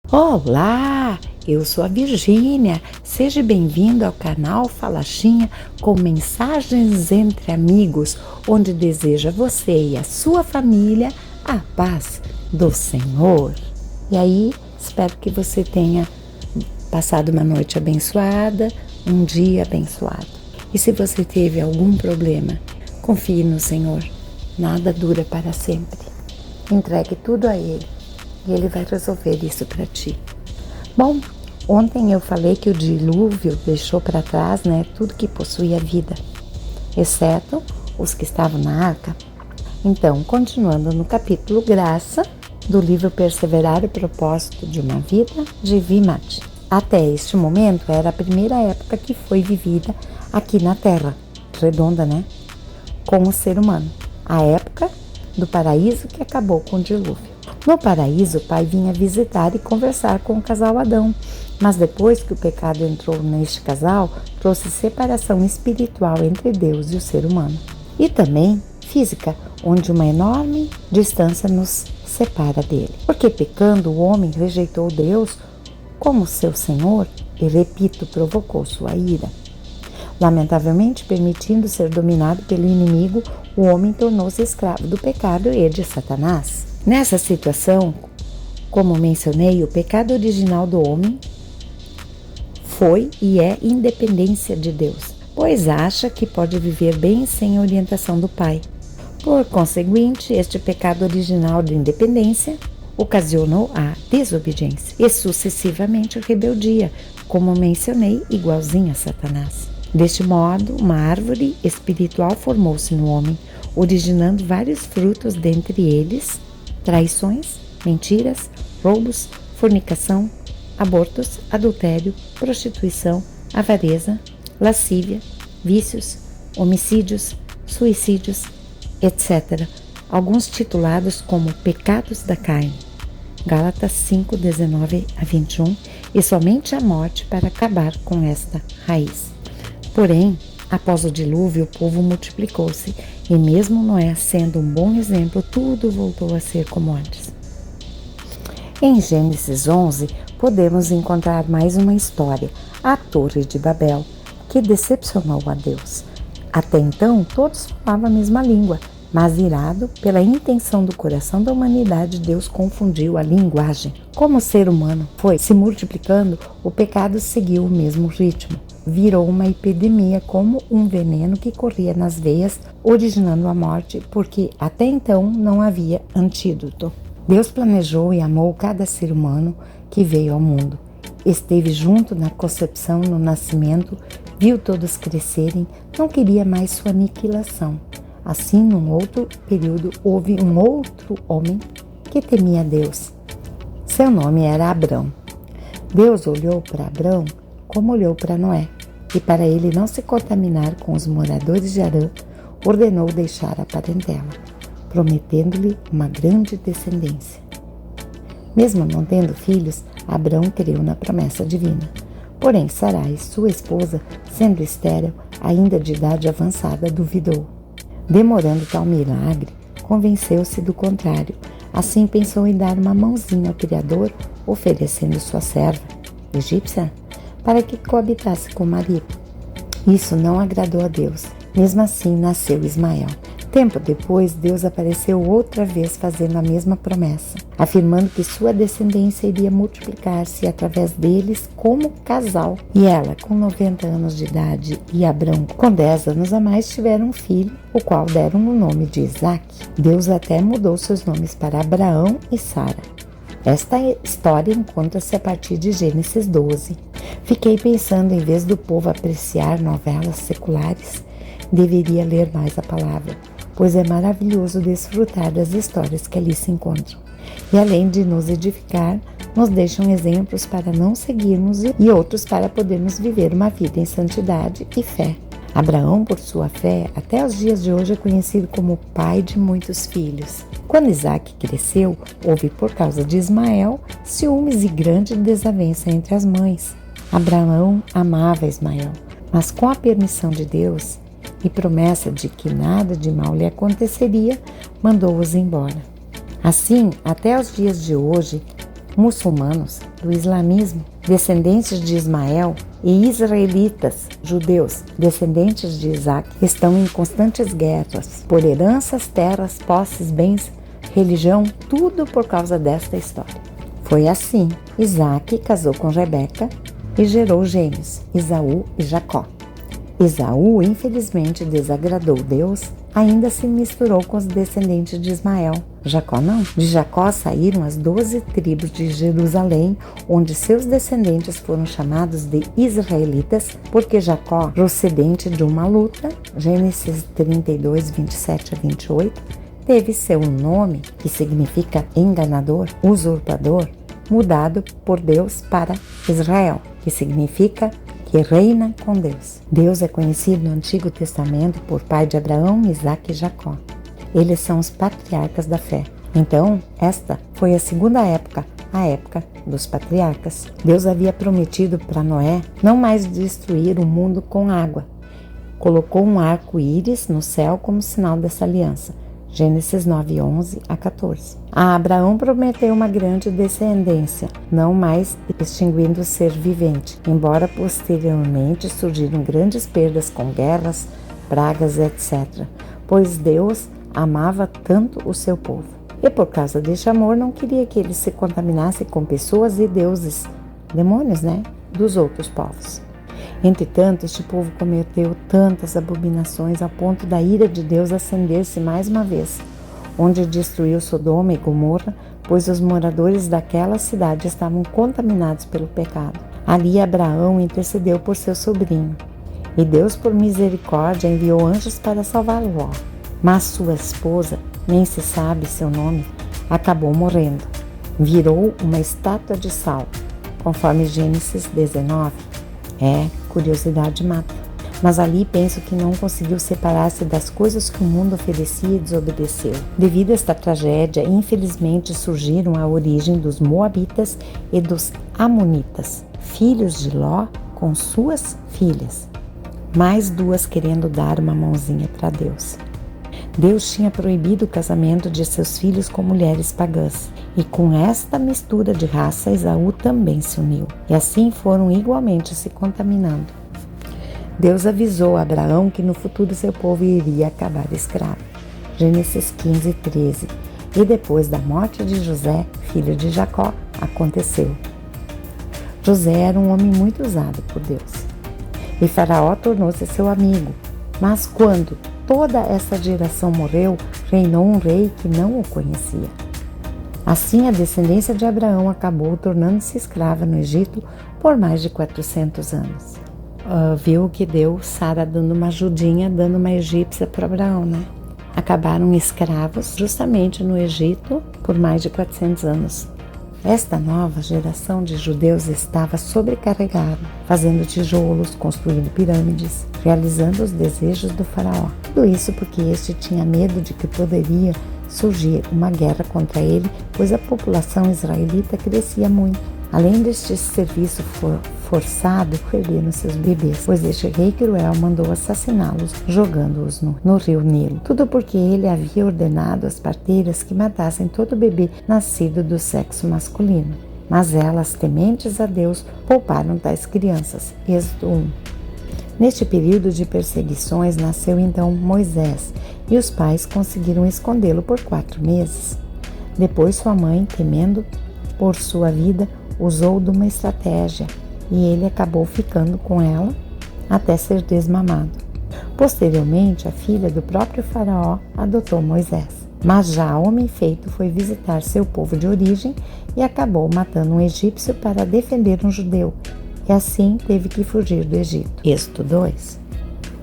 Olá, eu sou a Virgínia. Seja bem-vindo ao canal Falachinha com mensagens entre amigos, onde deseja você e a sua família a paz do Senhor. E aí, espero que você tenha passado uma noite abençoada, um dia abençoado. E se você teve algum problema, confie no Senhor. Nada dura para sempre. Entregue tudo a Ele. E Ele vai resolver isso para ti. Bom, ontem eu falei que o dilúvio deixou para trás, tudo que possuía vida, exceto os que estavam na arca. Então, continuando no capítulo Graça, do livro Perseverar e Propósito de uma Vida, de Vimati. Até este momento, era a primeira época que foi vivida aqui na Terra, redonda, com o ser humano. A época do paraíso que acabou com o dilúvio. No paraíso, o pai vinha visitar e conversar com o casal Adão, mas depois que o pecado entrou neste casal, trouxe separação espiritual entre Deus e o ser humano. E também física, onde uma enorme distância nos separa dele. Porque pecando, o homem rejeitou Deus como seu Senhor e, repito, provocou sua ira. Lamentavelmente, permitindo ser dominado pelo inimigo, o homem tornou-se escravo do pecado e de Satanás. Nessa situação, como mencionei, o pecado original do homem foi e é independência de Deus, pois acha que pode viver bem sem a orientação do Pai. Por conseguinte, este pecado original de independência ocasionou a desobediência e sucessivamente a rebeldia, como mencionei, igualzinho a Satanás. Deste modo, uma árvore espiritual formou-se no homem, originando vários frutos, dentre eles traições, mentiras, roubos, fornicação, abortos, adultério, prostituição, avareza, lascívia, vícios, homicídios, suicídios, etc. Alguns titulados como pecados da carne. Gálatas 5, 19 a 21, e somente a morte para acabar com esta raiz. Porém, após o dilúvio, o povo multiplicou-se, e mesmo Noé sendo um bom exemplo, tudo voltou a ser como antes. Em Gênesis 11, podemos encontrar mais uma história, a Torre de Babel, que decepcionou a Deus. Até então, todos falavam a mesma língua, mas irado pela intenção do coração da humanidade, Deus confundiu a linguagem. Como o ser humano foi se multiplicando, o pecado seguiu o mesmo ritmo. Virou uma epidemia como um veneno que corria nas veias, originando a morte, porque até então não havia antídoto. Deus planejou e amou cada ser humano que veio ao mundo. Esteve junto na concepção, no nascimento, viu todos crescerem, não queria mais sua aniquilação. Assim, num outro período, houve um outro homem que temia Deus. Seu nome era Abrão. Deus olhou para Abrão como olhou para Noé, e para ele não se contaminar com os moradores de Harã, ordenou deixar a parentela, prometendo-lhe uma grande descendência. Mesmo não tendo filhos, Abrão creu na promessa divina. Porém, Sarai, sua esposa, sendo estéril, ainda de idade avançada, duvidou. Demorando tal milagre, convenceu-se do contrário. Assim pensou em dar uma mãozinha ao Criador, oferecendo sua serva, egípcia, para que coabitasse com o marido. Isso não agradou a Deus. Mesmo assim, nasceu Ismael. Tempo depois, Deus apareceu outra vez fazendo a mesma promessa, afirmando que sua descendência iria multiplicar-se através deles como casal. E ela, com 90 anos de idade, e Abrão, com 10 anos a mais, tiveram um filho, o qual deram o nome de Isaque. Deus até mudou seus nomes para Abraão e Sara. Esta história encontra-se a partir de Gênesis 12. Fiquei pensando, em vez do povo apreciar novelas seculares, deveria ler mais a palavra, pois é maravilhoso desfrutar das histórias que ali se encontram. E além de nos edificar, nos deixam exemplos para não seguirmos e outros para podermos viver uma vida em santidade e fé. Abraão, por sua fé, até os dias de hoje é conhecido como o pai de muitos filhos. Quando Isaque cresceu, houve, por causa de Ismael, ciúmes e grande desavença entre as mães. Abraão amava Ismael, mas com a permissão de Deus e promessa de que nada de mal lhe aconteceria, mandou-os embora. Assim, até os dias de hoje, muçulmanos do islamismo, descendentes de Ismael, e israelitas, judeus, descendentes de Isaac, estão em constantes guerras por heranças, terras, posses, bens, religião, tudo por causa desta história. Foi assim, Isaac casou com Rebeca e gerou gêmeos, Esaú e Jacó. Esaú, infelizmente, desagradou Deus, ainda se misturou com os descendentes de Ismael. Jacó não. De Jacó saíram as 12 tribos de Jerusalém, onde seus descendentes foram chamados de israelitas, porque Jacó, procedente de uma luta, Gênesis 32, 27 a 28, teve seu nome, que significa enganador, usurpador, mudado por Deus para Israel, que significa que reina com Deus. Deus é conhecido no Antigo Testamento por pai de Abraão, Isaque e Jacó. Eles são os patriarcas da fé. Então, esta foi a segunda época, a época dos patriarcas. Deus havia prometido para Noé não mais destruir o mundo com água. Colocou um arco-íris no céu como sinal dessa aliança. Gênesis 9, 11 a 14. A Abraão prometeu uma grande descendência, não mais extinguindo o ser vivente, embora posteriormente surgiram grandes perdas com guerras, pragas, etc., pois Deus amava tanto o seu povo. E por causa deste amor não queria que ele se contaminasse com pessoas e deuses, demônios, dos outros povos. Entretanto, este povo cometeu tantas abominações a ponto da ira de Deus acender-se mais uma vez, onde destruiu Sodoma e Gomorra, pois os moradores daquela cidade estavam contaminados pelo pecado. Ali Abraão intercedeu por seu sobrinho, e Deus, por misericórdia, enviou anjos para salvar Ló. Mas sua esposa, nem se sabe seu nome, acabou morrendo. Virou uma estátua de sal, conforme Gênesis 19. Curiosidade mata. Mas ali penso que não conseguiu separar-se das coisas que o mundo oferecia e desobedeceu. Devido a esta tragédia, infelizmente surgiram a origem dos Moabitas e dos Amonitas, filhos de Ló com suas filhas, mais duas querendo dar uma mãozinha para Deus. Deus tinha proibido o casamento de seus filhos com mulheres pagãs, e com esta mistura de raça, Esaú também se uniu, e assim foram igualmente se contaminando. Deus avisou a Abraão que no futuro seu povo iria acabar escravo. Gênesis 15, 13. E depois da morte de José, filho de Jacó, aconteceu. José era um homem muito usado por Deus, e Faraó tornou-se seu amigo. Mas quando toda essa geração morreu, reinou um rei que não o conhecia. Assim, a descendência de Abraão acabou tornando-se escrava no Egito por mais de 400 anos. Viu que deu Sara dando uma ajudinha, dando uma egípcia para Abraão, Acabaram escravos justamente no Egito por mais de 400 anos. Esta nova geração de judeus estava sobrecarregada, fazendo tijolos, construindo pirâmides, realizando os desejos do faraó. Tudo isso porque este tinha medo de que poderia surgir uma guerra contra ele, pois a população israelita crescia muito. Além deste serviço forçado, perderam seus bebês, pois este rei cruel mandou assassiná-los, jogando-os no rio Nilo. Tudo porque ele havia ordenado às parteiras que matassem todo bebê nascido do sexo masculino. Mas elas, tementes a Deus, pouparam tais crianças. Êxodo 1. Neste período de perseguições nasceu então Moisés, e os pais conseguiram escondê-lo por 4 meses. Depois sua mãe, temendo por sua vida, usou de uma estratégia, e ele acabou ficando com ela até ser desmamado. Posteriormente, a filha do próprio faraó adotou Moisés. Mas já homem feito foi visitar seu povo de origem e acabou matando um egípcio para defender um judeu, e assim teve que fugir do Egito. Êxodo 2.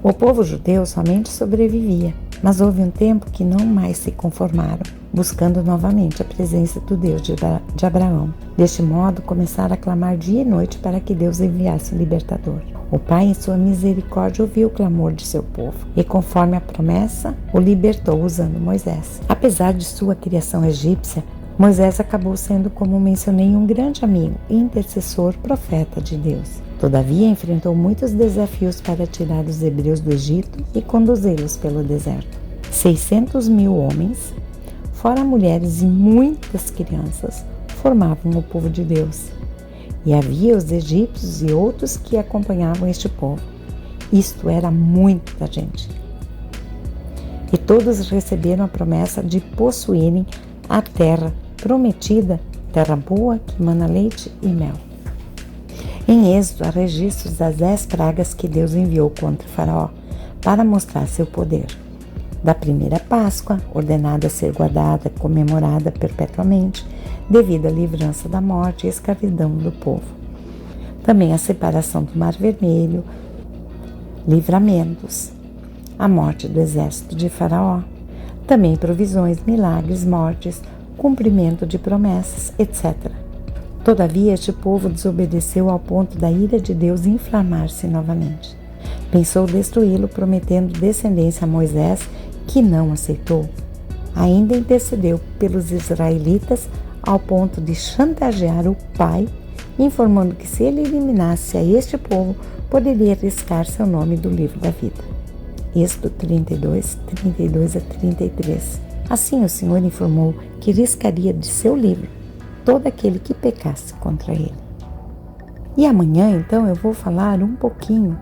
O povo judeu somente sobrevivia, mas houve um tempo que não mais se conformaram, buscando novamente a presença do Deus de Abraão. Deste modo, começaram a clamar dia e noite para que Deus enviasse o libertador. O Pai, em sua misericórdia, ouviu o clamor de seu povo e, conforme a promessa, o libertou usando Moisés. Apesar de sua criação egípcia, Moisés acabou sendo, como mencionei, um grande amigo, intercessor, profeta de Deus. Todavia, enfrentou muitos desafios para tirar os hebreus do Egito e conduzi-los pelo deserto. 600.000 homens, fora mulheres e muitas crianças, formavam o povo de Deus. E havia os egípcios e outros que acompanhavam este povo. Isto era muita gente. E todos receberam a promessa de possuírem a terra prometida, terra boa que mana leite e mel. Em Êxodo há registros das 10 pragas que Deus enviou contra Faraó para mostrar seu poder. Da primeira Páscoa, ordenada a ser guardada, comemorada perpetuamente, devido à livrança da morte e escravidão do povo. Também a separação do Mar Vermelho, livramentos, a morte do exército de Faraó, também provisões, milagres, mortes, cumprimento de promessas, etc. Todavia, este povo desobedeceu ao ponto da ira de Deus inflamar-se novamente. Pensou destruí-lo, prometendo descendência a Moisés, que não aceitou. Ainda intercedeu pelos israelitas ao ponto de chantagear o pai, informando que se ele eliminasse a este povo, poderia riscar seu nome do livro da vida. Êxodo 32, 32 a 33. Assim o Senhor informou que riscaria de seu livro todo aquele que pecasse contra ele. E amanhã, então, eu vou falar um pouquinho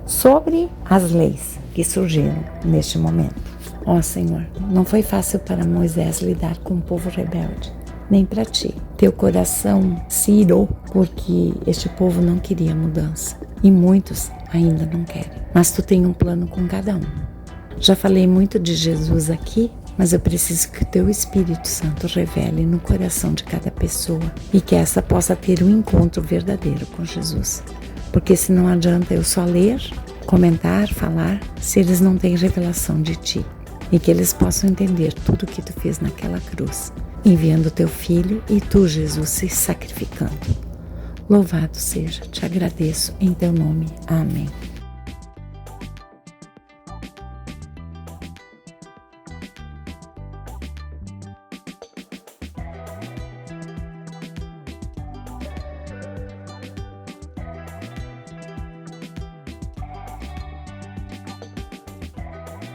sobre as leis que surgiram neste momento. Ó Senhor, não foi fácil para Moisés lidar com o povo rebelde, nem para ti. Teu coração se irou porque este povo não queria mudança. E muitos ainda não querem. Mas tu tem um plano com cada um. Já falei muito de Jesus aqui, mas eu preciso que o teu Espírito Santo revele no coração de cada pessoa e que essa possa ter um encontro verdadeiro com Jesus. Porque se não adianta eu só ler, comentar, falar, se eles não têm revelação de ti. E que eles possam entender tudo o que tu fez naquela cruz, enviando teu Filho e tu, Jesus, se sacrificando. Louvado seja, te agradeço em teu nome. Amém.